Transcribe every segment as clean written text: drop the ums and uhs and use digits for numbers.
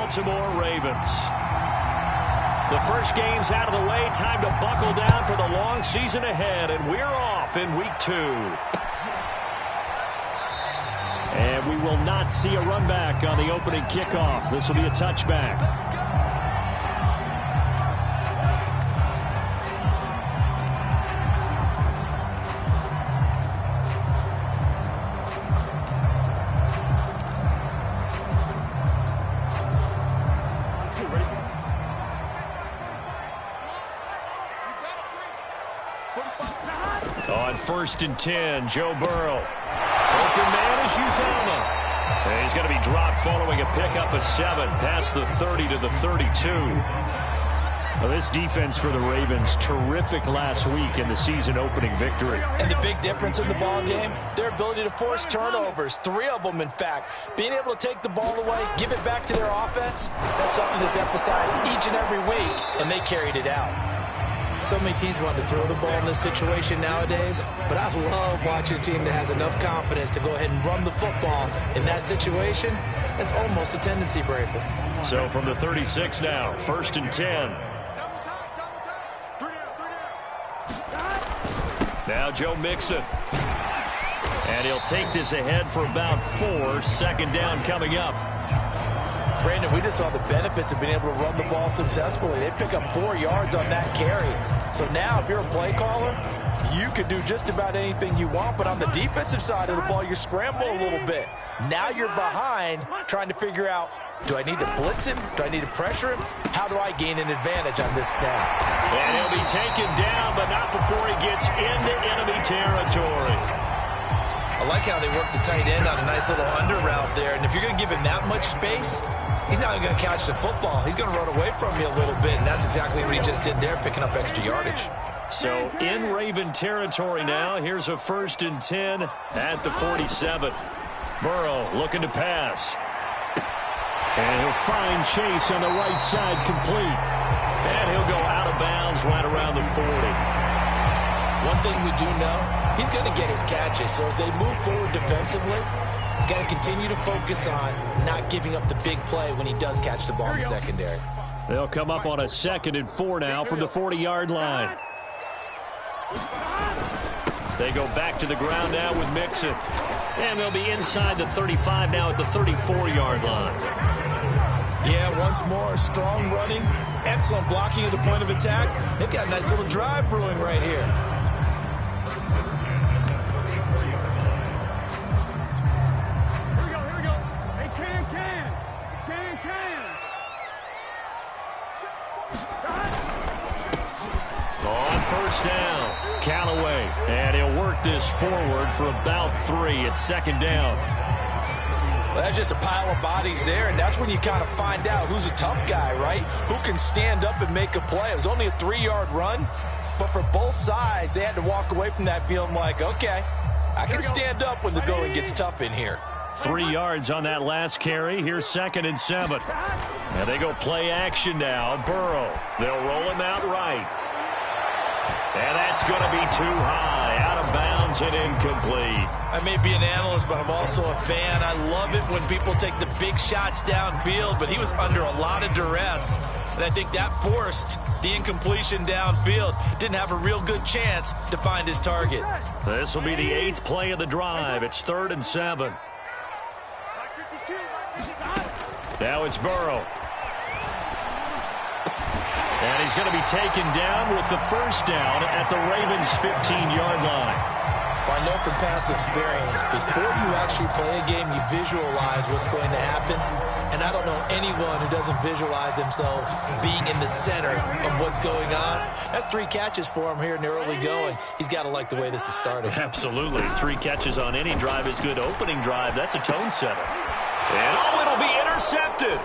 Baltimore Ravens. The first game's out of the way. Time to buckle down for the long season ahead, and we're off in week 2. And we will not see a run back on the opening kickoff. This will be a touchback. On 1st and 10, Joe Burrow. Open man is Uzomah. And he's going to be dropped following a pickup of 7 past the 30 to the 32. Well, this defense for the Ravens, terrific last week in the season opening victory. And the big difference in the ball game, their ability to force turnovers, 3 of them in fact. Being able to take the ball away, give it back to their offense, that's something that's emphasized each and every week, and they carried it out. So many teams want to throw the ball in this situation nowadays, but I love watching a team that has enough confidence to go ahead and run the football in that situation. That's almost a tendency breaker. So from the 36 now, 1st and 10. Now Joe Mixon. And he'll take this ahead for about 4. Second down coming up. Brandon, we just saw the benefits of being able to run the ball successfully. They pick up 4 yards on that carry. So now if you're a play caller, you can do just about anything you want. But on the defensive side of the ball, you're scrambling a little bit. Now you're behind trying to figure out, do I need to blitz him? Do I need to pressure him? How do I gain an advantage on this snap? And he'll be taken down, but not before he gets into enemy territory. I like how they work the tight end on a nice little under route there. And if you're going to give him that much space, he's not even going to catch the football. He's going to run away from you a little bit, and that's exactly what he just did there, picking up extra yardage. So in Raven territory now, here's a 1st and 10 at the 47. Burrow looking to pass. And he'll find Chase on the right side complete. And he'll go out of bounds right around the 40. One thing we do know, he's going to get his catches. So as they move forward defensively, got to continue to focus on not giving up the big play when he does catch the ball in the secondary. They'll come up on a 2nd and 4 now from the 40-yard line. They go back to the ground now with Mixon. And they'll be inside the 35 now at the 34-yard line. Yeah, once more, strong running, excellent blocking at the point of attack. They've got a nice little drive brewing right here. On 1st down, Callaway, and he'll work this forward for about 3 at 2nd down. Well, that's just a pile of bodies there, and that's when you kind of find out who's a tough guy, right? Who can stand up and make a play. It was only a 3-yard run, but for both sides, they had to walk away from that feeling like, okay, I can stand up when the going gets tough in here. 3 yards on that last carry. Here's 2nd and 7. And they go play action now. Burrow, they'll roll him out right. And that's going to be too high, out of bounds and incomplete. I may be an analyst, but I'm also a fan. I love it when people take the big shots downfield, but he was under a lot of duress. And I think that forced the incompletion downfield. Didn't have a real good chance to find his target. This will be the 8th play of the drive. It's 3rd and 7. Now it's Burrow. And he's going to be taken down with the 1st down at the Ravens' 15-yard line. Well, I know from past experience, before you actually play a game, you visualize what's going to happen. And I don't know anyone who doesn't visualize themselves being in the center of what's going on. That's 3 catches for him here in the early going. He's got to like the way this is starting. Absolutely. 3 catches on any drive is good. Opening drive, that's a tone setter. And it'll be intercepted.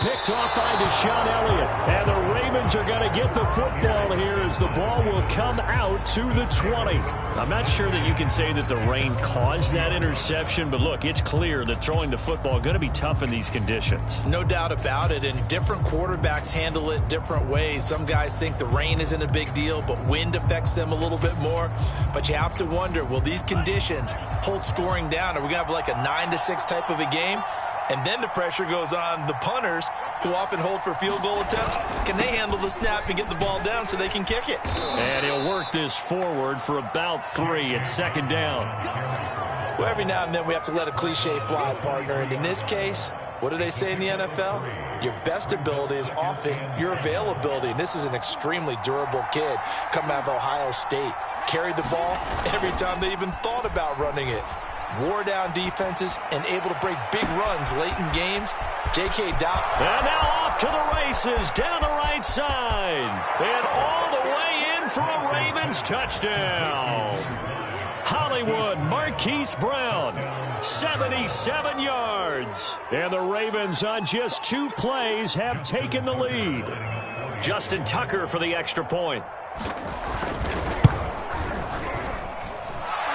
Picked off by Deshaun Elliott. And the Ravens are going to get the football here as the ball will come out to the 20. I'm not sure that you can say that the rain caused that interception, but look, it's clear that throwing the football going to be tough in these conditions. No doubt about it, and different quarterbacks handle it different ways. Some guys think the rain isn't a big deal, but wind affects them a little bit more. But you have to wonder, will these conditions hold scoring down? Are we going to have like a 9-6 type of a game? And then the pressure goes on the punters, who often hold for field goal attempts. Can they handle the snap and get the ball down so they can kick it? And he'll work this forward for about 3 at second down. Well, every now and then we have to let a cliche fly, partner. And in this case, what do they say in the NFL? Your best ability is often your availability. And this is an extremely durable kid coming out of Ohio State. Carried the ball every time they even thought about running it. Wore down defenses and able to break big runs late in games. J.K. Dobbins. And now off to the races down the right side. And all the way in for a Ravens touchdown. Hollywood Marquise Brown, 77 yards. And the Ravens on just 2 plays have taken the lead. Justin Tucker for the extra point.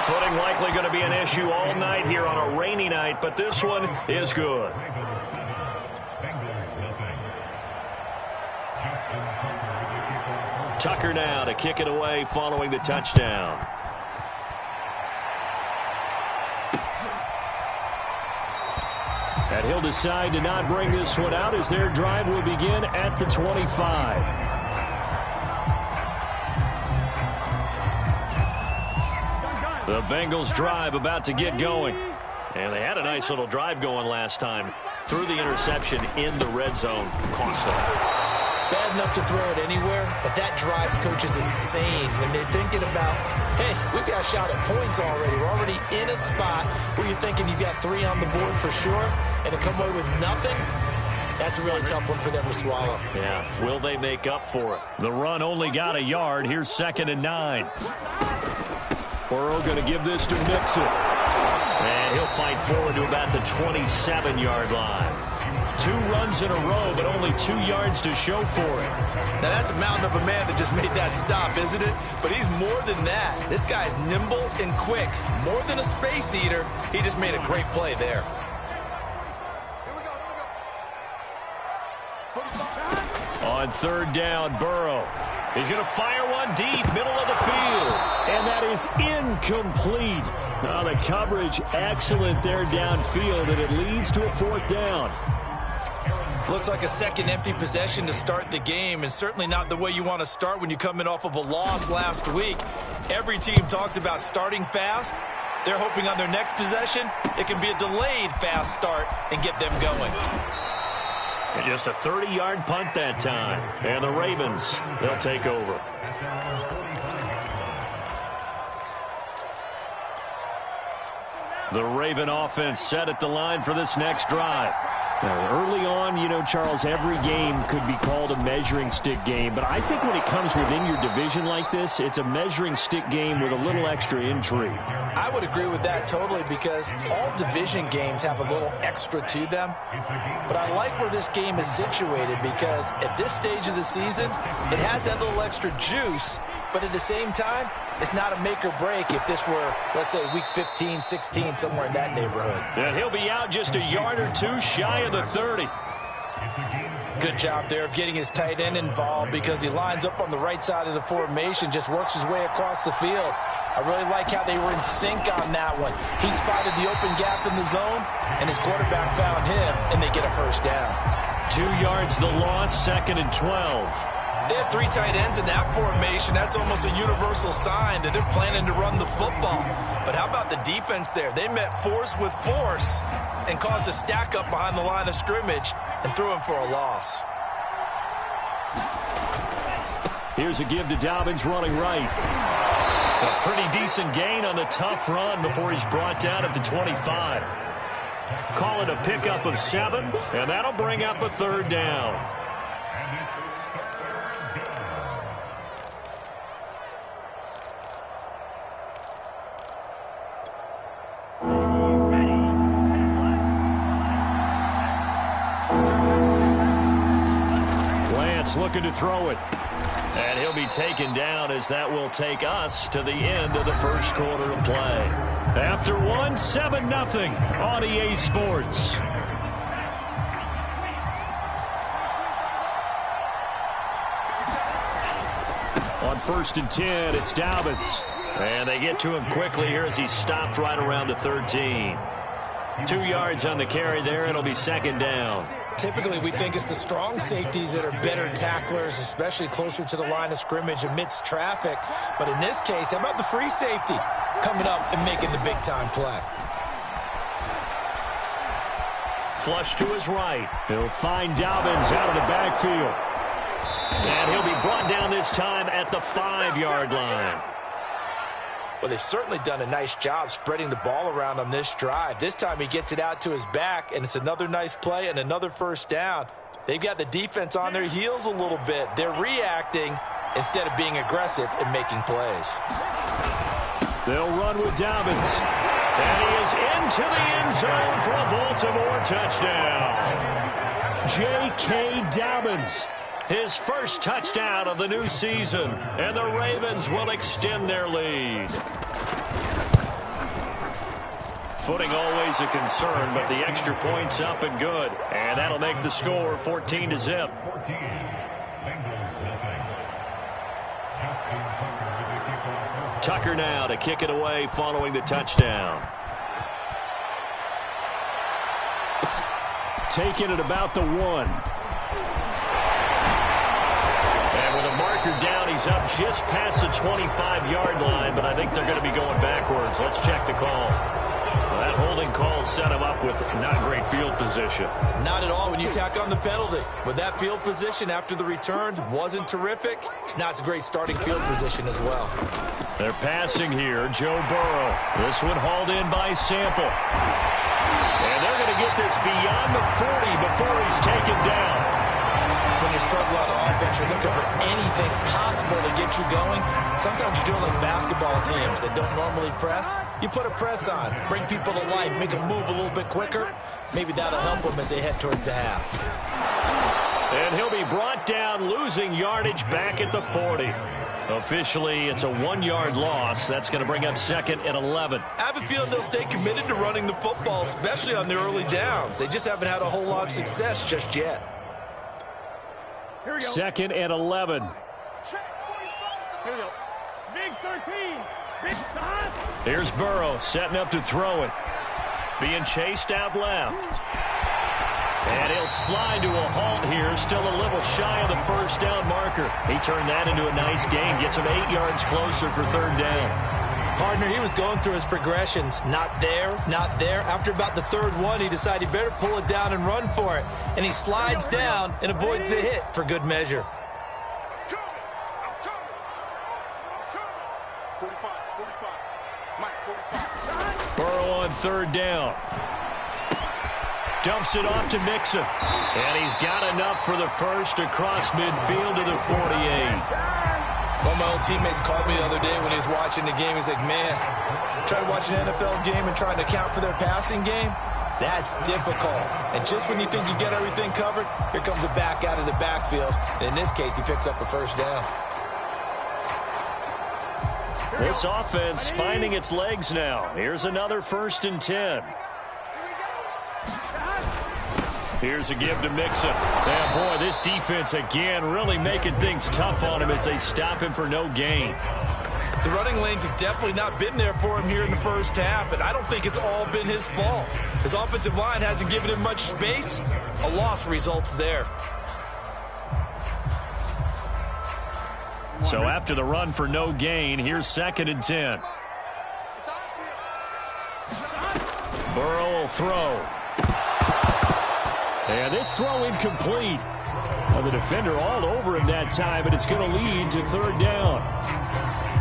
Footing likely going to be an issue all night here on a rainy night, but this one is good. Tucker now to kick it away following the touchdown. And he'll decide to not bring this one out as their drive will begin at the 25. The Bengals drive about to get going. And they had a nice little drive going last time. Threw the interception in the red zone. Cost them. Bad enough to throw it anywhere, but that drives coaches insane when they're thinking about, hey, we've got a shot at points already. We're already in a spot where you're thinking you've got 3 on the board for sure, and to come away with nothing, that's a really tough one for them to swallow. Yeah, will they make up for it? The run only got a yard. Here's 2nd and 9. Burrow going to give this to Mixon. And he'll fight forward to about the 27-yard line. 2 runs in a row, but only 2 yards to show for it. Now, that's a mountain of a man that just made that stop, isn't it? But he's more than that. This guy's nimble and quick. More than a space eater. He just made a great play there. On 3rd down, Burrow. He's going to fire one deep, middle of the field. And that is incomplete. Now the coverage excellent there downfield, and it leads to a 4th down. Looks like a second empty possession to start the game, and certainly not the way you want to start when you're coming off of a loss last week. Every team talks about starting fast. They're hoping on their next possession, it can be a delayed fast start and get them going. And just a 30-yard punt that time. And the Ravens, they'll take over. The Raven offense set at the line for this next drive. Now, early on, you know, Charles, every game could be called a measuring stick game. But I think when it comes within your division like this, it's a measuring stick game with a little extra intrigue. I would agree with that totally, because all division games have a little extra to them. But I like where this game is situated, because at this stage of the season, it has that little extra juice. But at the same time, it's not a make or break if this were, let's say, week 15, 16, somewhere in that neighborhood. And he'll be out just a yard or 2 shy of the 30. Good job there of getting his tight end involved, because he lines up on the right side of the formation, just works his way across the field. I really like how they were in sync on that one. He spotted the open gap in the zone, and his quarterback found him, and they get a 1st down. 2 yards the loss, 2nd and 12. They have 3 tight ends in that formation. That's almost a universal sign that they're planning to run the football. But how about the defense there? They met force with force and caused a stack up behind the line of scrimmage and threw him for a loss. Here's a give to Dobbins running right. A pretty decent gain on the tough run before he's brought down at the 25. Call it a pickup of 7, and that'll bring up a 3rd down. Looking to throw it. And he'll be taken down, as that will take us to the end of the 1st quarter of play. After 1, 7-0 on EA Sports. On 1st and 10, it's Dobbins. And they get to him quickly here as he stopped right around the 13. 2 yards on the carry there. It'll be second down. Typically, we think it's the strong safeties that are better tacklers, especially closer to the line of scrimmage amidst traffic. But in this case, how about the free safety coming up and making the big-time play? Flush to his right. He'll find Dobbins out of the backfield. And he'll be brought down this time at the 5-yard line. Well, they've certainly done a nice job spreading the ball around on this drive. This time he gets it out to his back, and it's another nice play and another first down. They've got the defense on their heels a little bit. They're reacting instead of being aggressive and making plays. They'll run with Dobbins. And he is into the end zone for a Baltimore touchdown. J.K. Dobbins. His first touchdown of the new season, and the Ravens will extend their lead. Footing always a concern, but the extra point's up and good. And that'll make the score 14-0. Tucker now to kick it away following the touchdown. Taking it about the 1. Down, he's up just past the 25-yard line, but I think they're going to be going backwards. Let's check the call. Well, that holding call set him up with not great field position. Not at all when you tack on the penalty. With that field position after the return wasn't terrific, it's not a great starting field position as well. They're passing here. Joe Burrow. This one hauled in by Sample. And they're going to get this beyond the 40 before he's taken down. When you struggle on offense, you're looking for anything possible to get you going. Sometimes you're doing like basketball teams that don't normally press. You put a press on, bring people to life, make them move a little bit quicker. Maybe that'll help them as they head towards the half. And he'll be brought down, losing yardage back at the 40. Officially, it's a 1-yard loss. That's going to bring up second and 11. I have a feeling they'll stay committed to running the football, especially on their early downs. They just haven't had a whole lot of success just yet. Here we go. Second and 11. Here we go. Big 13. Big shot. Here's Burrow setting up to throw it. Being chased out left. And he'll slide to a halt here. Still a little shy of the first down marker. He turned that into a nice gain. Gets him 8 yards closer for third down. Partner, he was going through his progressions. Not there, not there. After about the third one, he decided he better pull it down and run for it. And he slides down and avoids the hit for good measure. 45. Burrow on third down. Dumps it off to Mixon. And he's got enough for the first across midfield to the 48. One of my old teammates called me the other day when he was watching the game. He's like, man, trying to watch an NFL game and trying to account for their passing game, that's difficult. And just when you think you get everything covered, here comes a back out of the backfield. And in this case, he picks up a first down. This offense finding its legs now. Here's another 1st and 10. Here's a give to Mixon. And boy, this defense again really making things tough on him as they stop him for no gain. The running lanes have definitely not been there for him here in the first half, and I don't think it's all been his fault. His offensive line hasn't given him much space. A loss results there. So after the run for no gain, here's 2nd and 10. Burrow will throw. And this throw incomplete. Well, the defender all over him that time, but it's going to lead to third down.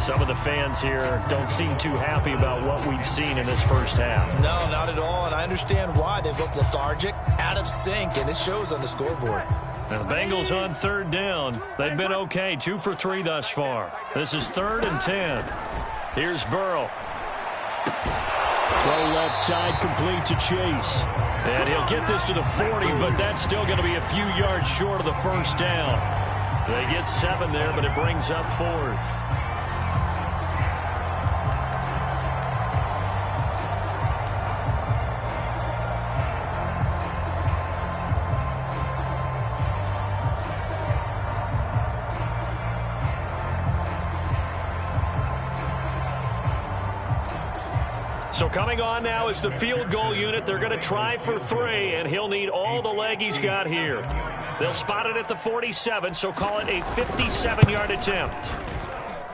Some of the fans here don't seem too happy about what we've seen in this first half. No, not at all, and I understand why. They've looked lethargic, out of sync, and it shows on the scoreboard. Now the Bengals on third down. They've been okay, 2 for 3 thus far. This is 3rd and 10. Here's Burrow. Throw left side complete to Chase. And he'll get this to the 40, but that's still going to be a few yards short of the first down. They get 7 there, but it brings up 4th. So coming on now is the field goal unit. They're going to try for 3, and he'll need all the leg he's got here. They'll spot it at the 47, so call it a 57-yard attempt.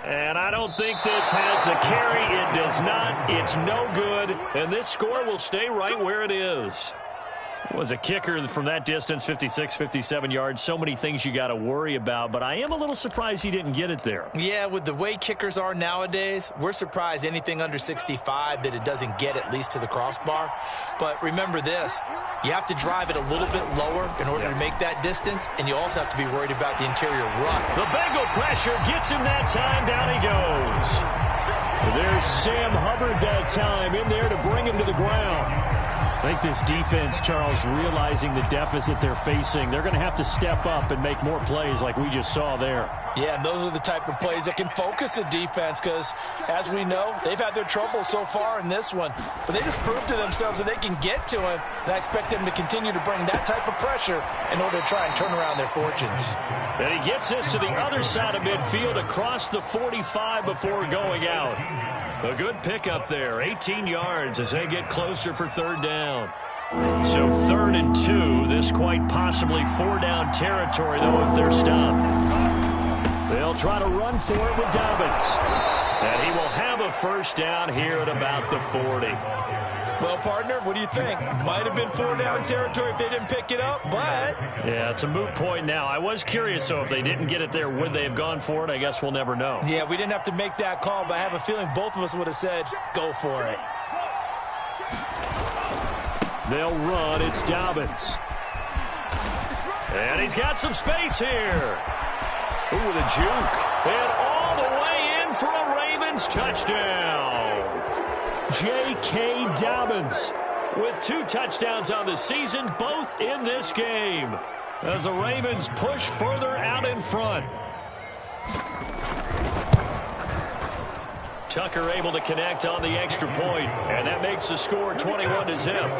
And I don't think this has the carry. It does not. It's no good. And this score will stay right where it is. Was a kicker from that distance, 56, 57 yards. So many things you got to worry about, but I am a little surprised he didn't get it there. Yeah, with the way kickers are nowadays, we're surprised anything under 65 that it doesn't get at least to the crossbar. But remember this, you have to drive it a little bit lower in order to make that distance, and you also have to be worried about the interior rut. The Bengal pressure gets him that time. Down he goes. There's Sam Hubbard that time in there to bring him to the ground. I think this defense, Charles, realizing the deficit they're facing, they're going to have to step up and make more plays like we just saw there. Yeah, and those are the type of plays that can focus a defense because, as we know, they've had their trouble so far in this one. But they just proved to themselves that they can get to him, and I expect them to continue to bring that type of pressure in order to try and turn around their fortunes. And he gets us to the other side of midfield across the 45 before going out. A good pickup there, 18 yards as they get closer for 3rd down. So 3rd and 2, this quite possibly 4-down territory, though, if they're stopped. They'll try to run for it with Dobbins. And he will have a 1st down here at about the 40. Well, partner, what do you think? Might have been 4-down territory if they didn't pick it up, but... Yeah, it's a moot point now. I was curious, so if they didn't get it there, would they have gone for it? I guess we'll never know. Yeah, we didn't have to make that call, but I have a feeling both of us would have said, go for it. They'll run. It's Dobbins. And he's got some space here. Ooh, with a juke. And all the way in for a Ravens touchdown. J.K. Dobbins with 2 touchdowns on the season, both in this game, as the Ravens push further out in front. Tucker able to connect on the extra point, and that makes the score 21-zip.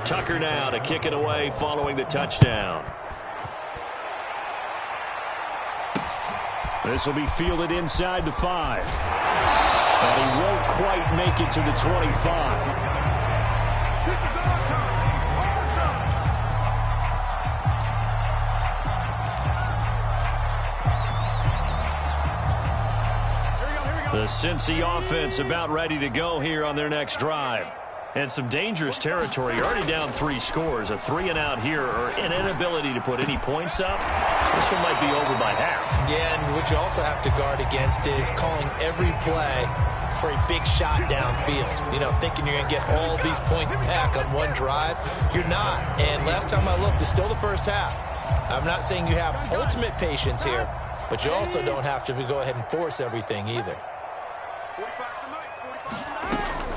Tucker now to kick it away following the touchdown. This will be fielded inside the 5. And he won't quite make it to the 25. The Cincy offense about ready to go here on their next drive. And some dangerous territory. Already down 3 scores. A 3-and-out here, or an inability to put any points up. This one might be over by half. Yeah, and what you also have to guard against is calling every play for a big shot downfield. You know, thinking you're going to get all these points back on one drive. You're not. And last time I looked, it's still the first half. I'm not saying you have ultimate patience here, but you also don't have to go ahead and force everything either.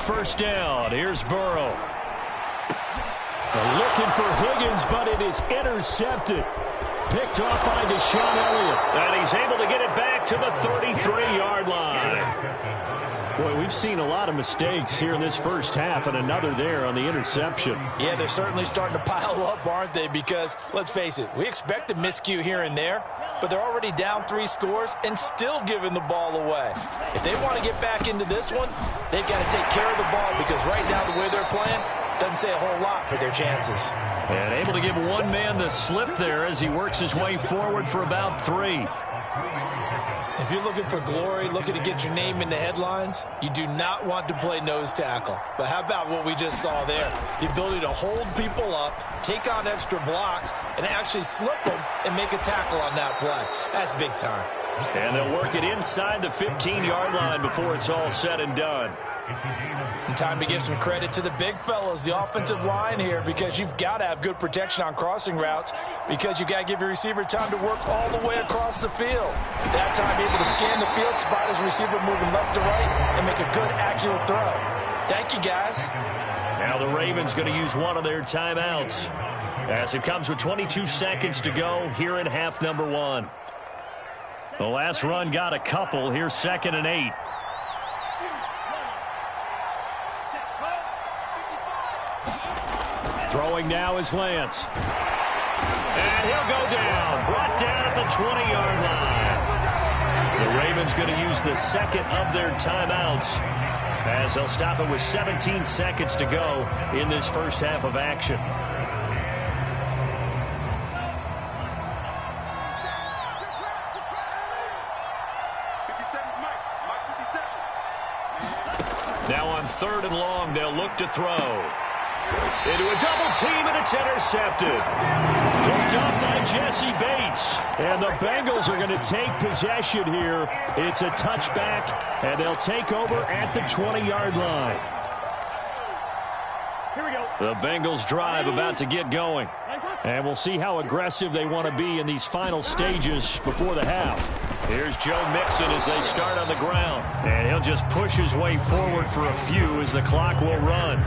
1st down. Here's Burrow. Looking for Higgins, but it is intercepted. Picked off by DeShaun Elliott. And he's able to get it back to the 33-yard line. Boy, we've seen a lot of mistakes here in this first half, and another there on the interception. Yeah, they're certainly starting to pile up, aren't they? Because, let's face it, we expect a miscue here and there, but they're already down 3 scores and still giving the ball away. If they want to get back into this one, they've got to take care of the ball, because right now the way they're playing doesn't say a whole lot for their chances. And able to give one man the slip there as he works his way forward for about 3. If you're looking for glory, looking to get your name in the headlines, you do not want to play nose tackle. But how about what we just saw there? The ability to hold people up, take on extra blocks, and actually slip them and make a tackle on that play. That's big time. And they'll work it inside the 15-yard line before it's all said and done. And time to give some credit to the big fellas, the offensive line here, because you've got to have good protection on crossing routes, because you've got to give your receiver time to work all the way across the field. That time able to scan the field, spot his receiver moving left to right, and make a good, accurate throw. Thank you, guys. Now the Ravens going to use one of their timeouts as it comes with 22 seconds to go here in half number 1. The last run got a couple. Here's 2nd and 8. Throwing now is Lance. And he'll go down. Brought down at the 20-yard line. The Ravens going to use the second of their timeouts as they'll stop it with 17 seconds to go in this first half of action. Now on 3rd and long, they'll look to throw. Into a double team, and it's intercepted. Hooked up by Jesse Bates. And the Bengals are going to take possession here. It's a touchback, and they'll take over at the 20-yard line. Here we go. The Bengals drive about to get going. And we'll see how aggressive they want to be in these final stages before the half. Here's Joe Mixon as they start on the ground. And he'll just push his way forward for a few as the clock will run.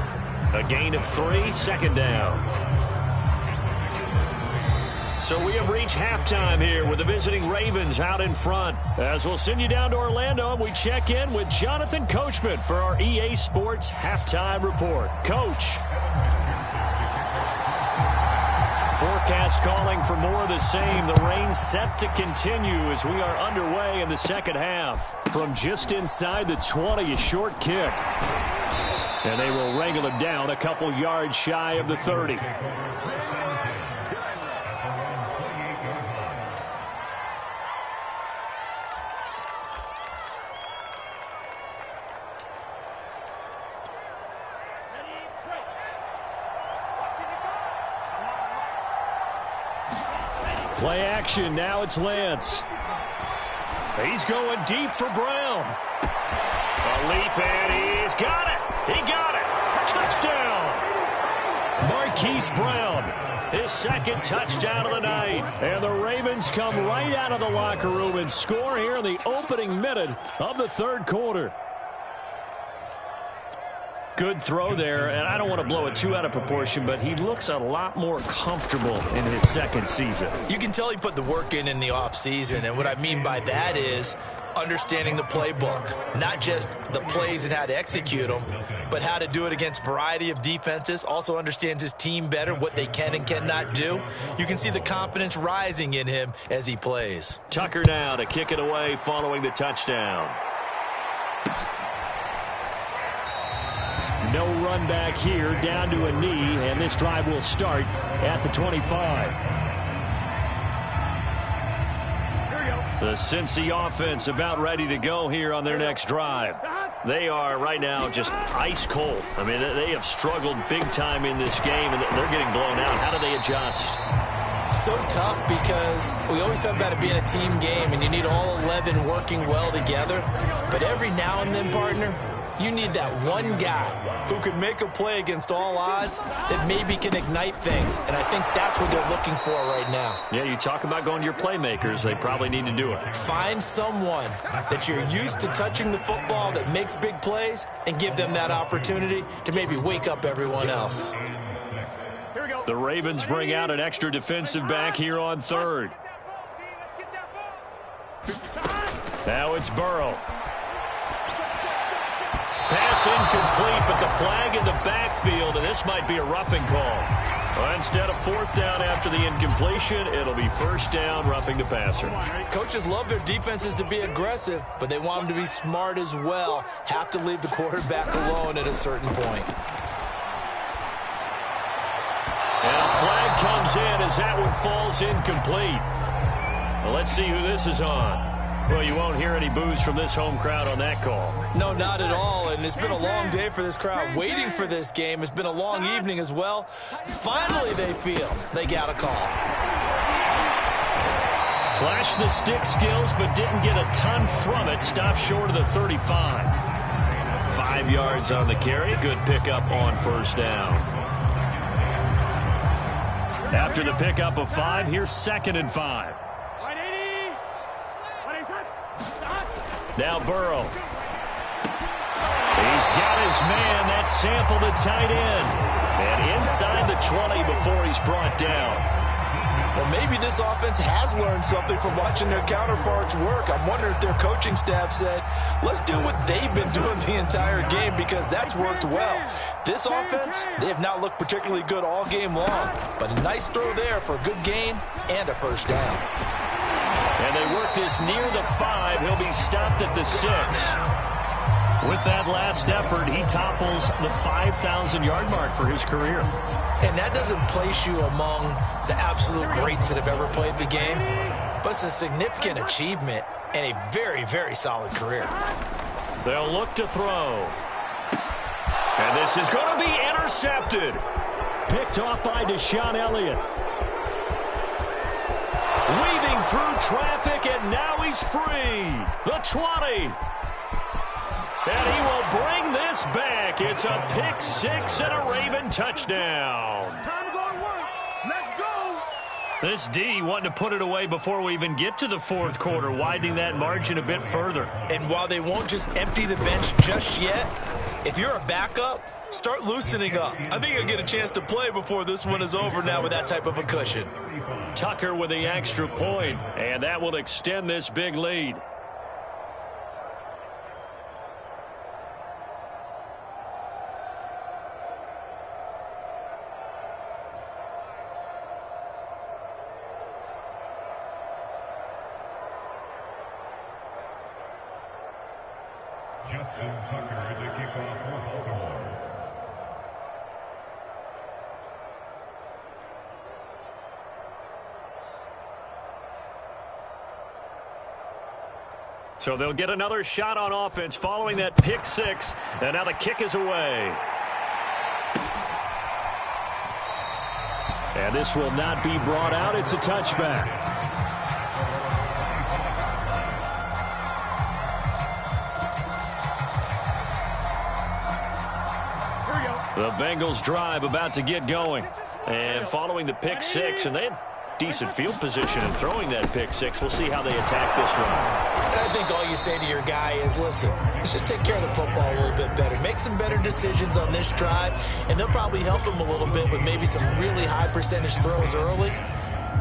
A gain of 3, 2nd down. So we have reached halftime here with the visiting Ravens out in front. As we'll send you down to Orlando, and we check in with Jonathan Coachman for our EA Sports Halftime Report. Coach. Forecast calling for more of the same. The rain set to continue as we are underway in the second half. From just inside the 20, a short kick. And they will wrangle it down a couple yards shy of the 30. Play action. Now it's Lance. He's going deep for Brown. A leap, and he's got it. He got it. Touchdown. Marquise Brown, his second touchdown of the night. And the Ravens come right out of the locker room and score here in the opening minute of the 3rd quarter. Good throw there, and I don't want to blow it too out of proportion, but he looks a lot more comfortable in his second season. You can tell he put the work in the offseason, and what I mean by that is understanding the playbook, not just the plays and how to execute them, but how to do it against a variety of defenses. Also understands his team better, what they can and cannot do. You can see the confidence rising in him as he plays. Tucker now to kick it away following the touchdown. No run back here, down to a knee, and this drive will start at the 25. The Cincy offense about ready to go here on their next drive. They are right now just ice cold. I mean, they have struggled big time in this game, and they're getting blown out. How do they adjust? So tough because we always talk about it being a team game, and you need all 11 working well together. But every now and then, partner, you need that one guy who could make a play against all odds that maybe can ignite things. And I think that's what they're looking for right now. Yeah, you talk about going to your playmakers. They probably need to do it. Find someone that you're used to touching the football that makes big plays and give them that opportunity to maybe wake up everyone else. The Ravens bring out an extra defensive back here on 3rd. Now it's Burrow. Pass incomplete, but the flag in the backfield, and this might be a roughing call. Well, instead of 4th down after the incompletion, it'll be 1st down, roughing the passer. Coaches love their defenses to be aggressive, but they want them to be smart as well. Have to leave the quarterback alone at a certain point. And a flag comes in as that one falls incomplete. Well, let's see who this is on. Well, you won't hear any boos from this home crowd on that call. No, not at all, and it's been a long day for this crowd waiting for this game. It's been a long evening as well. Finally, they feel they got a call. Flashed the stick skills, but didn't get a ton from it. Stopped short of the 35. 5 yards on the carry. Good pickup on 1st down. After the pickup of 5, here's 2nd and 5. Now Burrow. He's got his man. That's Sample, the tight end. And inside the 20 before he's brought down. Well, maybe this offense has learned something from watching their counterparts work. I'm wondering if their coaching staff said, let's do what they've been doing the entire game because that's worked well. This offense, they have not looked particularly good all game long. But a nice throw there for a good gain and a 1st down. And they work this near the 5. He'll be stopped at the 6. With that last effort, he topples the 5,000-yard mark for his career. And that doesn't place you among the absolute greats that have ever played the game, but it's a significant achievement and a very, very solid career. They'll look to throw. And this is going to be intercepted. Picked off by TStone Elliott. Weaving through traffic, and now he's free. The 20. And he will bring this back. It's a pick 6 and a Raven touchdown. Time to go to work. Let's go. This D wanting to put it away before we even get to the fourth quarter, widening that margin a bit further. And while they won't just empty the bench just yet, if you're a backup, start loosening up. I think you'll get a chance to play before this one is over now with that type of a cushion. Tucker with the extra point, and that will extend this big lead. Tucker to kick off for Baltimore. So they'll get another shot on offense following that pick 6, and now the kick is away. And this will not be brought out. It's a touchback. The Bengals drive about to get going. And following the pick 6, and they had decent field position in throwing that pick 6. We'll see how they attack this run. And I think all you say to your guy is, listen, let's just take care of the football a little bit better. Make some better decisions on this drive, and they'll probably help him a little bit with maybe some really high percentage throws early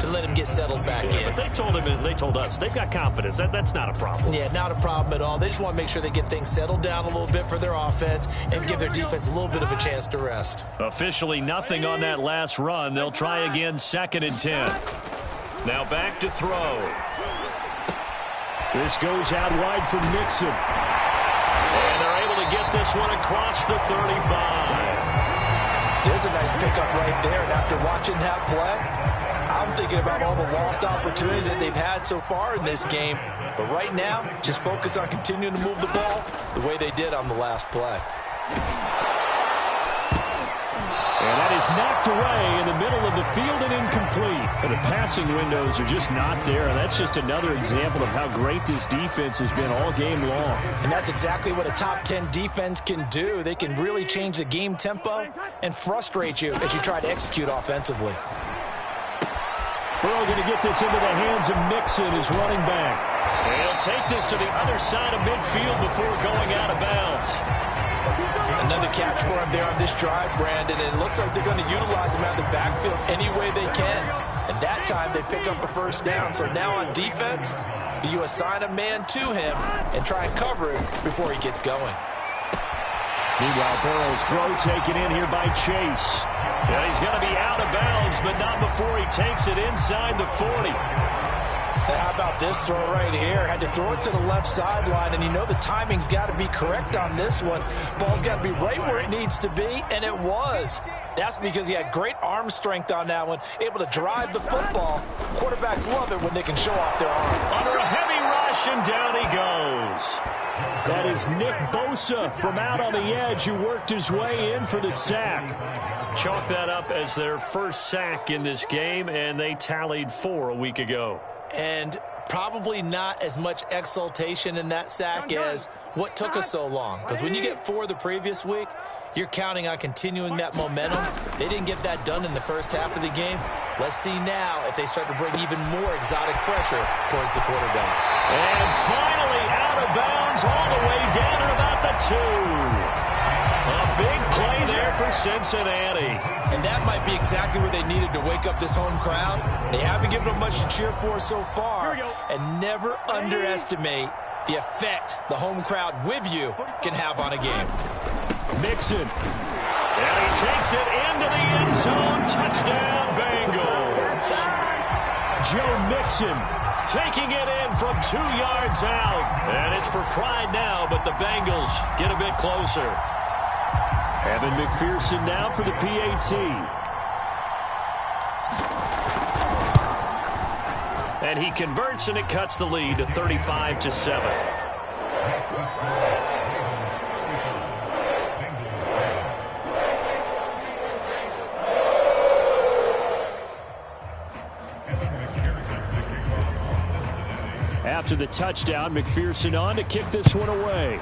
to let him get settled back in. But they told him, and they told us, they've got confidence. That's not a problem. Yeah, not a problem at all. They just want to make sure they get things settled down a little bit for their offense and give their defense a little bit of a chance to rest. Officially nothing on that last run. They'll try again, 2nd and 10. Now back to throw. This goes out wide for Mixon. And they're able to get this one across the 35. There's a nice pickup right there. And after watching that play, I'm thinking about all the lost opportunities that they've had so far in this game. But right now, just focus on continuing to move the ball the way they did on the last play. And that is knocked away in the middle of the field and incomplete. And the passing windows are just not there. And that's just another example of how great this defense has been all game long. And that's exactly what a top 10 defense can do. They can really change the game tempo and frustrate you as you try to execute offensively. Burrow going to get this into the hands of Mixon, his running back. And he'll take this to the other side of midfield before going out of bounds. Another catch for him there on this drive, Brandon, and it looks like they're going to utilize him out of the backfield any way they can. And that time they pick up a first down. So now on defense, do you assign a man to him and try and cover him before he gets going? Meanwhile, Burrow's throw taken in here by Chase. And he's going to be out of bounds, but not before he takes it inside the 40. And how about this throw right here? Had to throw it to the left sideline, and you know the timing's got to be correct on this one. Ball's got to be right where it needs to be, and it was. That's because he had great arm strength on that one, able to drive the football. Quarterbacks love it when they can show off their arm. Under a heavy rush, and down he goes. That is Nick Bosa from out on the edge who worked his way in for the sack. Chalk that up as their first sack in this game, and they tallied 4 a week ago. And probably not as much exultation in that sack as what took us so long. Because when you get 4 the previous week, you're counting on continuing that momentum. They didn't get that done in the first half of the game. Let's see now if they start to bring even more exotic pressure towards the quarterback. And finally out of bounds all the way down at about the 2. A big play there for Cincinnati. And that might be exactly what they needed to wake up this home crowd. They haven't given them much to cheer for so far. And never underestimate the effect the home crowd with you can have on a game. Mixon. And he takes it into the end zone. Touchdown, Bengals. Joe Mixon taking it in from 2 yards out. And it's for pride now, but the Bengals get a bit closer. Evan McPherson now for the PAT. And he converts, and it cuts the lead to 35-7. After the touchdown, McPherson on to kick this one away.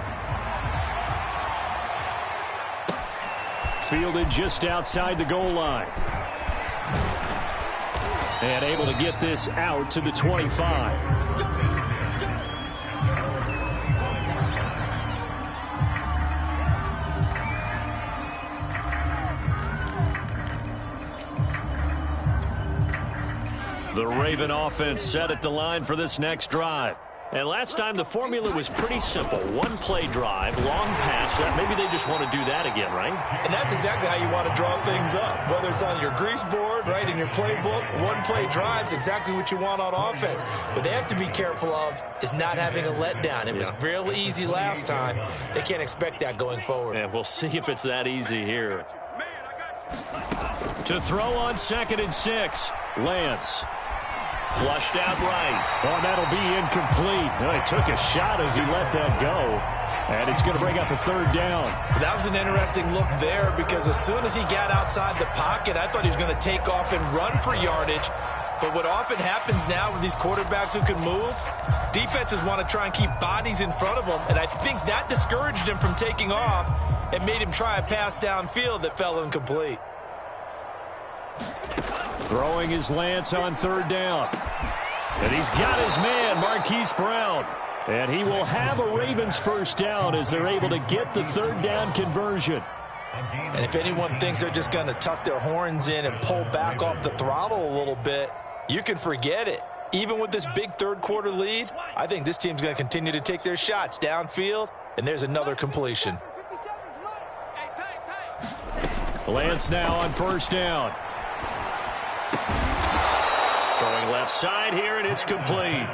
Fielded just outside the goal line. And able to get this out to the 25. The Raven offense set at the line for this next drive. And last time the formula was pretty simple. One-play drive, long pass. Maybe they just want to do that again, right? And that's exactly how you want to draw things up. Whether it's on your grease board, right, in your playbook, one-play drive's exactly what you want on offense. What they have to be careful of is not having a letdown. It was real easy last time. They can't expect that going forward. And we'll see if it's that easy here. To throw on 2nd and 6, Lance. Flushed out right. Oh, that'll be incomplete. Well, he took a shot as he let that go. And it's going to bring up a 3rd down. That was an interesting look there because as soon as he got outside the pocket, I thought he was going to take off and run for yardage. But what often happens now with these quarterbacks who can move, defenses want to try and keep bodies in front of them. And I think that discouraged him from taking off and made him try a pass downfield that fell incomplete. Throwing his Lance on 3rd down. And he's got his man, Marquise Brown. And he will have a Ravens 1st down as they're able to get the 3rd down conversion. And if anyone thinks they're just going to tuck their horns in and pull back off the throttle a little bit, you can forget it. Even with this big 3rd quarter lead, I think this team's going to continue to take their shots downfield, and there's another completion. Lance now on 1st down. Throwing left side here, and it's complete.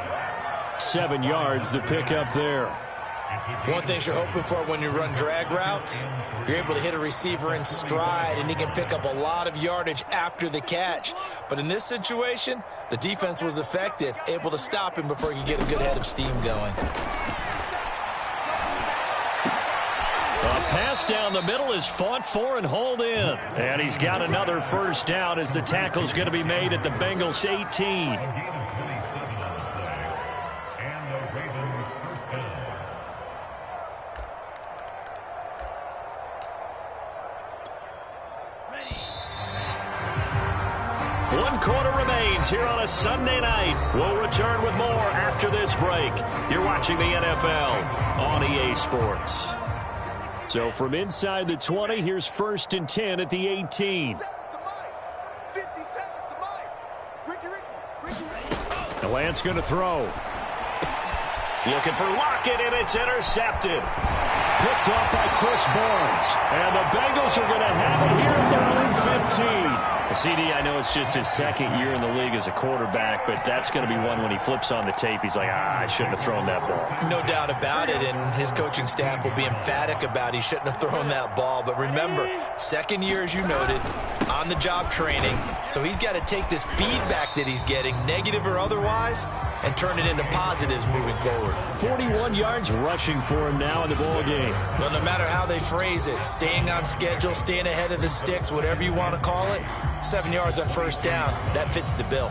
7 yards, the pickup there. One thing you're hoping for when you run drag routes, you're able to hit a receiver in stride, and he can pick up a lot of yardage after the catch. But in this situation, the defense was effective, able to stop him before he could get a good head of steam going. A pass down the middle is fought for and hauled in. And he's got another 1st down as the tackle's going to be made at the Bengals 18. One quarter remains here on a Sunday night. We'll return with more after this break. You're watching the NFL on EA Sports. So from inside the 20, here's 1st and 10 at the 18. The Lance going to throw. Looking for Lockett, and it's intercepted. Picked off by Chris Barnes. And the Bengals are going to have it here at their own 15. CD, I know it's just his 2nd year in the league as a quarterback, but that's going to be one when he flips on the tape, he's like, I shouldn't have thrown that ball. No doubt about it, and his coaching staff will be emphatic about he shouldn't have thrown that ball. But remember, 2nd year, as you noted, on-the-job training, so he's got to take this feedback that he's getting, negative or otherwise, and turn it into positives moving forward. 41 yards rushing for him now in the ball game. Well, no matter how they phrase it, staying on schedule, staying ahead of the sticks, whatever you want to call it, 7 yards on 1st down, that fits the bill.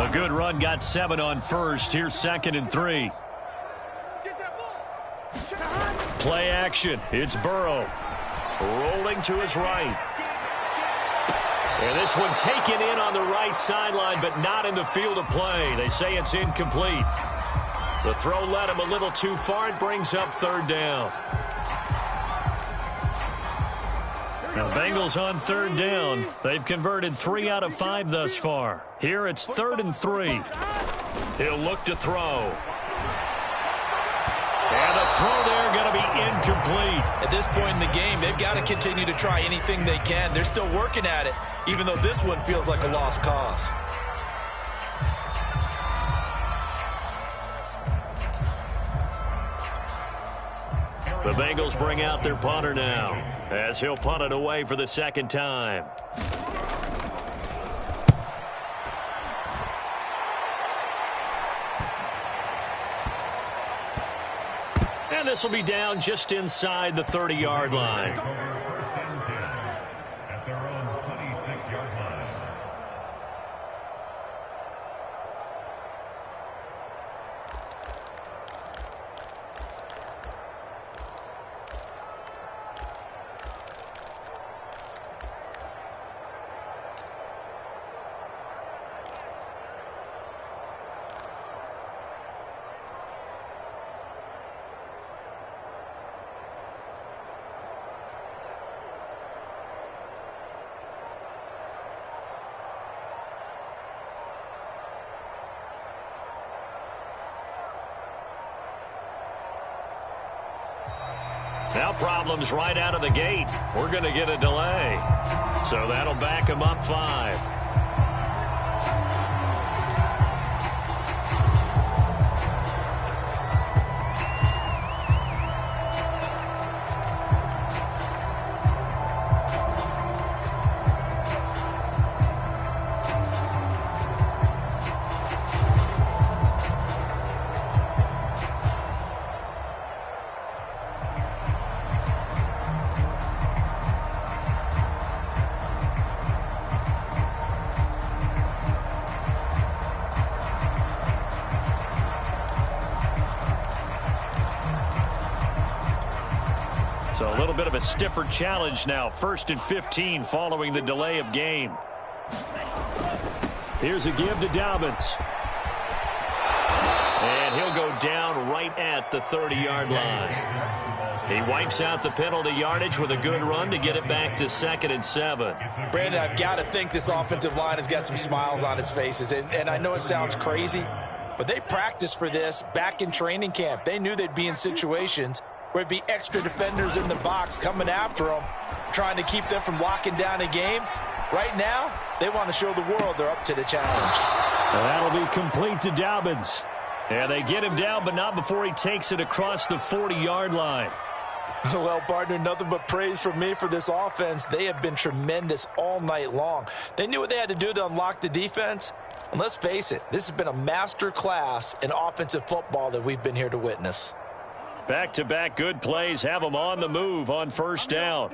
A good run, got 7 on 1st. Here's 2nd and 3. Play action. It's Burrow. Rolling to his right. And this one taken in on the right sideline, but not in the field of play. They say it's incomplete. The throw led him a little too far. It brings up 3rd down. Now, Bengals on 3rd down. They've converted 3 out of 5 thus far. Here it's 3rd and 3. He'll look to throw. And the throw there going to be incomplete. At this point in the game, they've got to continue to try anything they can. They're still working at it, even though this one feels like a lost cause. The Bengals bring out their punter now, as he'll punt it away for the second time. And this will be down just inside the 30-yard line. First and 10 at their own 26-yard line. Now problems right out of the gate. We're going to get a delay. So that'll back him up 5. So a little bit of a stiffer challenge now. 1st and 15 following the delay of game. Here's a give to Dobbins. And he'll go down right at the 30-yard line. He wipes out the penalty yardage with a good run to get it back to 2nd and 7. Brandon, I've got to think this offensive line has got some smiles on its faces. And I know it sounds crazy, but they practiced for this back in training camp. They knew they'd be in situations where it'd be extra defenders in the box coming after them, trying to keep them from locking down a game. Right now, they want to show the world they're up to the challenge. That'll be complete to Dobbins. Yeah, they get him down, but not before he takes it across the 40-yard line. Well, partner, nothing but praise from me for this offense. They have been tremendous all night long. They knew what they had to do to unlock the defense. And let's face it, this has been a master class in offensive football that we've been here to witness. Back-to-back good plays have them on the move on 1st down.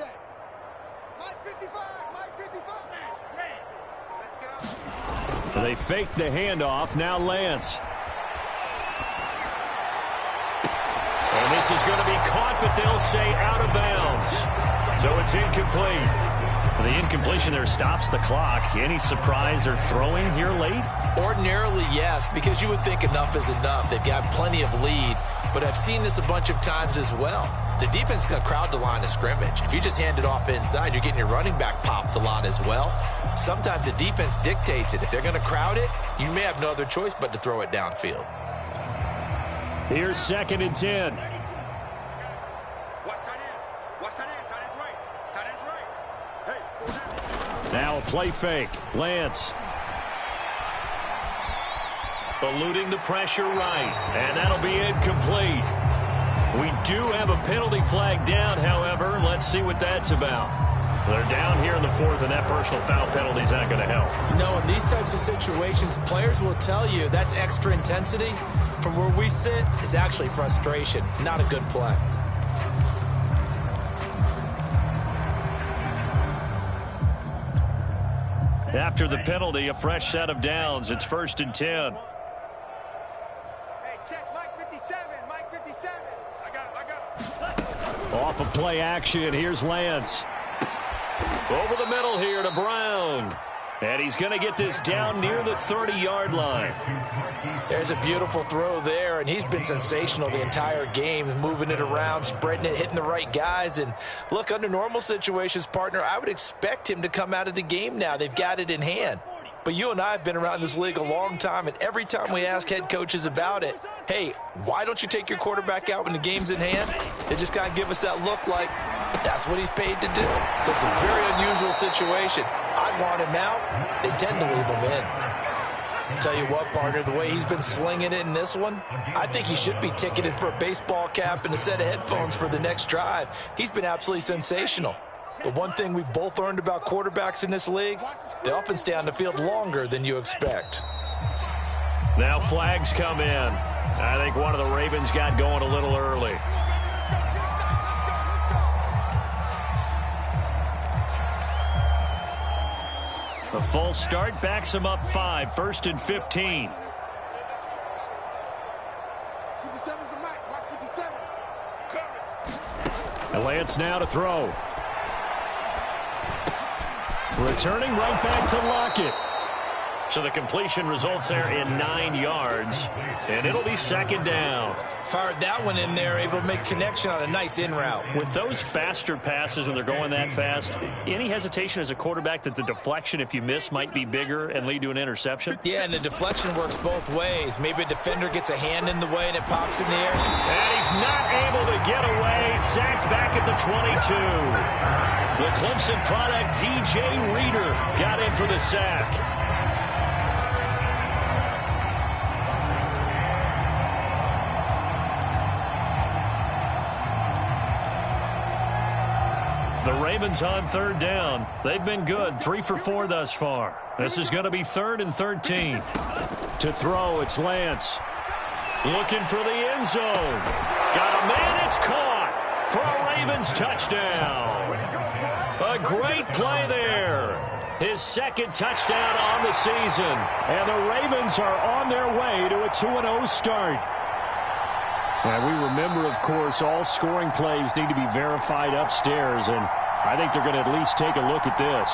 They fake the handoff. Now Lance. And this is going to be caught, but they'll say out of bounds. So it's incomplete. The incompletion there stops the clock. Any surprise they're throwing here late? Ordinarily, yes, because you would think enough is enough. They've got plenty of lead, but I've seen this a bunch of times as well. The defense is going to crowd the line of scrimmage. If you just hand it off inside, you're getting your running back popped a lot as well. Sometimes the defense dictates it. If they're going to crowd it, you may have no other choice but to throw it downfield. Here's 2nd and 10. Now a play fake. Lance. Eluding the pressure right. And that'll be incomplete. We do have a penalty flag down, however. Let's see what that's about. They're down here in the 4th, and that personal foul penalty is not going to help. No, in these types of situations, players will tell you that's extra intensity. From where we sit, it's actually frustration, not a good play. After the penalty, a fresh set of downs. It's 1st and 10. Hey, check Mike 57. Mike 57. I got it. Off of play action, here's Lance. Over the middle here to Brown. And he's going to get this down near the 30-yard line. There's a beautiful throw there, and he's been sensational the entire game, moving it around, spreading it, hitting the right guys. And look, under normal situations, partner, I would expect him to come out of the game now. They've got it in hand. But you and I have been around this league a long time, and every time we ask head coaches about it, hey, why don't you take your quarterback out when the game's in hand? They just kind of give us that look like that's what he's paid to do. So it's a very unusual situation. I'd want him out. They tend to leave him in. Tell you what, partner, the way he's been slinging it in this one, I think he should be ticketed for a baseball cap and a set of headphones for the next drive. He's been absolutely sensational. But one thing we've both learned about quarterbacks in this league, they often stay on the field longer than you expect. Now flags come in. I think one of the Ravens got going a little early. The full start backs him up 5, 1st and 15. 57's the mic. Watch 57. And Lance now to throw. Returning right back to Lockett. So the completion results there in 9 yards. And it'll be 2nd down. Fired that one in there, able to make connection on a nice in route. With those faster passes when they're going that fast, any hesitation as a quarterback that the deflection, if you miss, might be bigger and lead to an interception? Yeah, and the deflection works both ways. Maybe a defender gets a hand in the way and it pops in the air. And he's not able to get away. Sacked back at the 22. The Clemson product, DJ Reader, got in for the sack. The Ravens on 3rd down. They've been good, 3 for 4 thus far. This is going to be 3rd and 13. To throw, it's Lance. Looking for the end zone. Got a man, it's caught for a Ravens touchdown. A great play there. His 2nd touchdown on the season. And the Ravens are on their way to a 2-0 start. And we remember, of course, all scoring plays need to be verified upstairs, and I think they're going to at least take a look at this.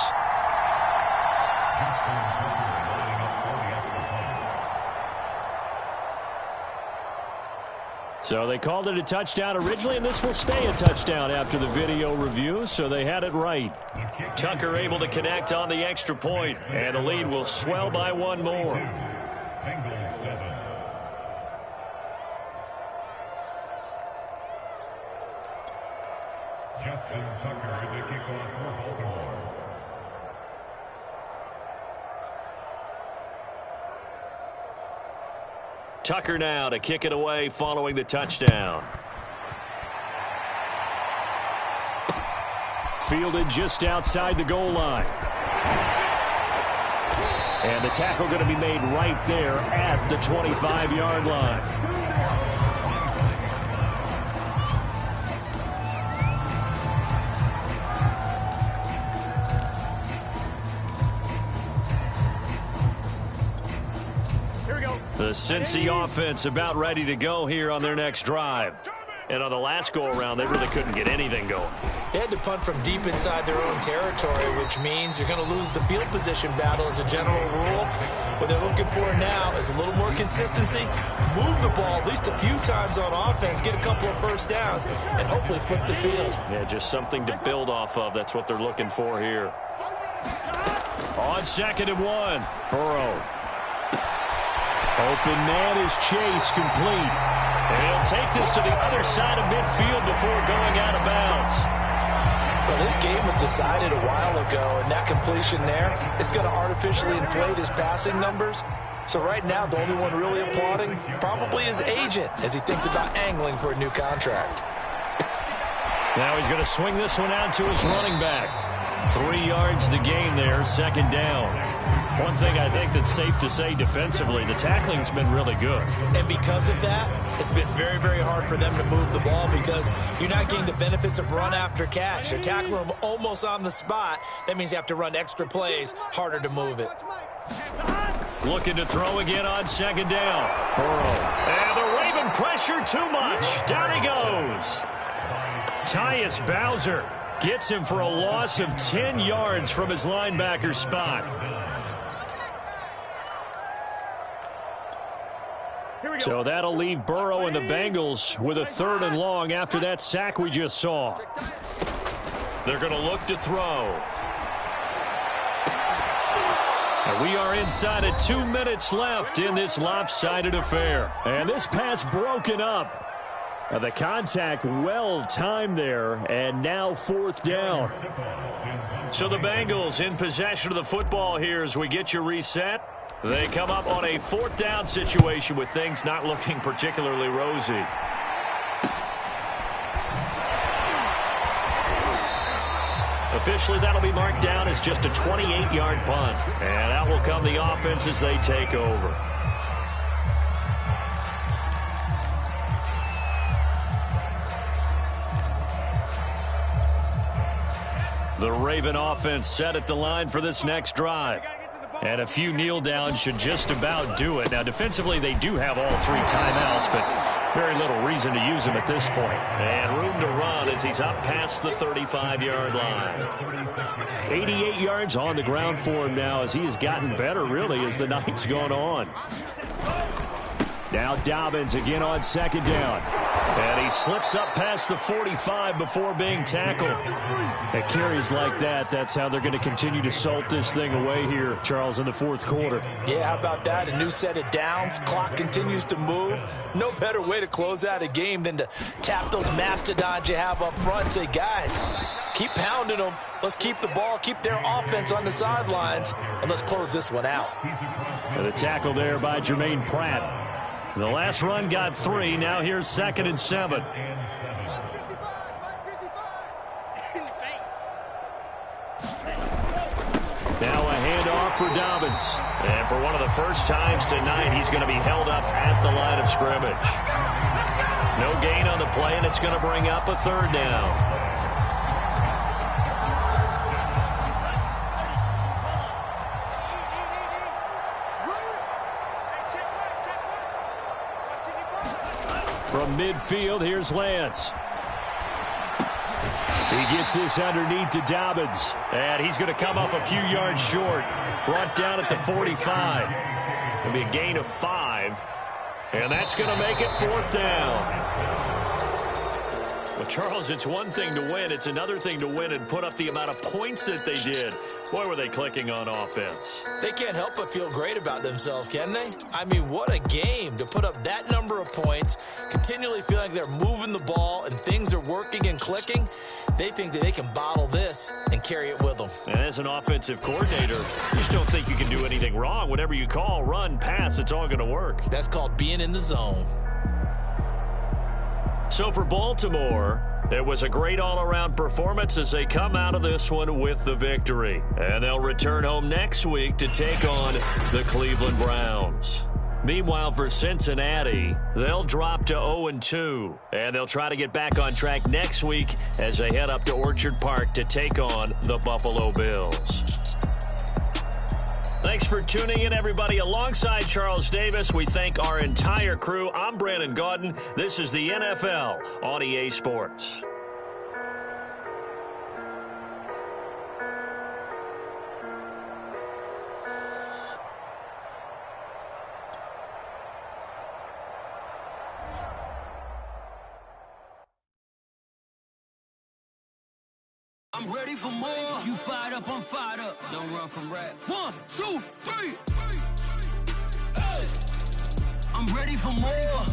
So they called it a touchdown originally, and this will stay a touchdown after the video review, so they had it right. Tucker able to connect on the extra point, and the lead will swell by 1 more. Justin Tucker, the kickoff for Baltimore. Tucker now to kick it away following the touchdown. Fielded just outside the goal line. And the tackle going to be made right there at the 25-yard line. The Cincy offense about ready to go here on their next drive. And on the last go-around, they really couldn't get anything going. They had to punt from deep inside their own territory, which means you're going to lose the field position battle as a general rule. What they're looking for now is a little more consistency, move the ball at least a few times on offense, get a couple of first downs, and hopefully flip the field. Yeah, just something to build off of. That's what they're looking for here. On 2nd and 1, Burrow. Open man is Chase, complete. And he'll take this to the other side of midfield before going out of bounds. Well, this game was decided a while ago, and that completion there is going to artificially inflate his passing numbers. So right now, the only one really applauding probably his agent as he thinks about angling for a new contract. Now he's going to swing this one out to his running back. 3 yards the gain there, 2nd down. One thing I think that's safe to say defensively, the tackling's been really good. And because of that, it's been very, very hard for them to move the ball because you're not getting the benefits of run after catch. They're tackling them almost on the spot. That means you have to run extra plays, harder to move it. Looking to throw again on 2nd down. Burrow. And the Raven pressure too much. Down he goes. Tyus Bowser gets him for a loss of 10 yards from his linebacker spot. So that'll leave Burrow and the Bengals with a 3rd and long after that sack we just saw. They're going to look to throw. And we are inside of 2 minutes left in this lopsided affair. And this pass broken up. The contact well timed there, and now 4th down. So the Bengals in possession of the football here as we get you reset. They come up on a 4th down situation with things not looking particularly rosy. Officially, that'll be marked down as just a 28-yard punt. And out will come the offense as they take over. The Raven offense set at the line for this next drive. And a few kneel downs should just about do it. Now, defensively, they do have all 3 timeouts, but very little reason to use them at this point. And room to run as he's up past the 35-yard line. 88 yards on the ground for him now as he has gotten better, really, as the night's gone on. Now Dobbins again on 2nd down. And he slips up past the 45 before being tackled. At carries like that, that's how they're going to continue to salt this thing away here, Charles, in the 4th quarter. Yeah, how about that? A new set of downs. Clock continues to move. No better way to close out a game than to tap those mastodons you have up front and say, guys, keep pounding them. Let's keep the ball, keep their offense on the sidelines, and let's close this one out. And the tackle there by Jermaine Pratt. The last run got 3. Now here's 2nd and 7. Now a handoff for Dobbins. And for one of the first times tonight, he's going to be held up at the line of scrimmage. No gain on the play, and it's going to bring up a 3rd down. From midfield, here's Lance. He gets this underneath to Dobbins. And he's going to come up a few yards short. Brought down at the 45. It'll be a gain of 5. And that's going to make it 4th down. Well, Charles, it's one thing to win. It's another thing to win and put up the amount of points that they did. Boy, were they clicking on offense. They can't help but feel great about themselves, can they? I mean, what a game to put up that number of points, continually feel like they're moving the ball and things are working and clicking. They think that they can bottle this and carry it with them. And as an offensive coordinator, you just don't think you can do anything wrong. Whatever you call, run, pass, it's all going to work. That's called being in the zone. So for Baltimore, it was a great all-around performance as they come out of this one with the victory. And they'll return home next week to take on the Cleveland Browns. Meanwhile, for Cincinnati, they'll drop to 0-2. And they'll try to get back on track next week as they head up to Orchard Park to take on the Buffalo Bills. Thanks for tuning in, everybody. Alongside Charles Davis, we thank our entire crew. I'm Brandon Gaudin. This is the NFL on EA Sports. I'm ready for more. You fired up, I'm fired up. Don't run from rap. 1, 2, 3. Hey. I'm ready for more.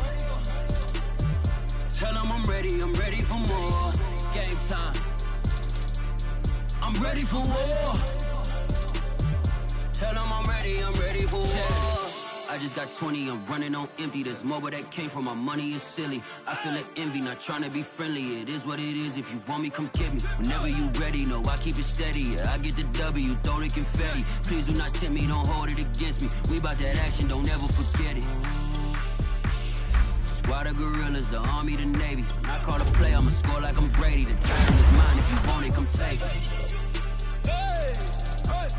Tell them I'm ready for more. Game time. I'm ready for war. Tell them I'm ready for war. I just got 20, I'm running on empty. This mobile that came from my money is silly. I feel like envy, not trying to be friendly. It is what it is, if you want me, come get me. Whenever you ready, no, I keep it steady. Yeah, I get the W, throw the confetti. Please do not tempt me, don't hold it against me. We about that action, don't ever forget it. Squad of gorillas, the army, the navy. When I call a play, I'ma score like I'm Brady. The time is mine, if you want it, come take it. Hey,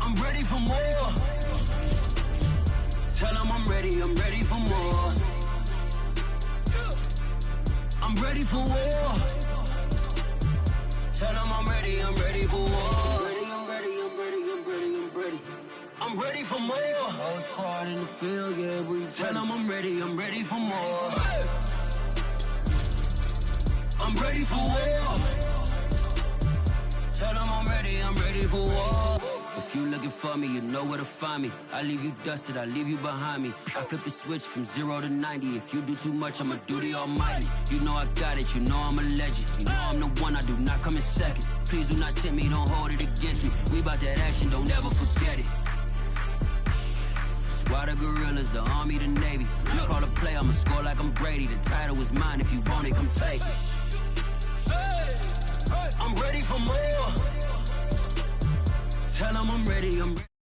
I'm ready for more. Tell them I'm ready for more. I'm ready for war. Tell them I'm ready for war. I'm ready for more. Whole squad in the field, yeah, we tell them I'm ready for more. I'm ready for war. Tell them I'm ready for war. If you looking for me, you know where to find me. I leave you dusted, I leave you behind me. I flip the switch from 0 to 90. If you do too much, I'ma do the almighty. You know I got it, you know I'm a legend. You know I'm the one, I do not come in second. Please do not tempt me, don't hold it against me. We bout that action, don't ever forget it. Squad of gorillas, the army, the navy. You call a play, I'ma score like I'm Brady. The title is mine, if you want it, come take it. I'm ready for more. Tell 'em I'm ready, I'm ready.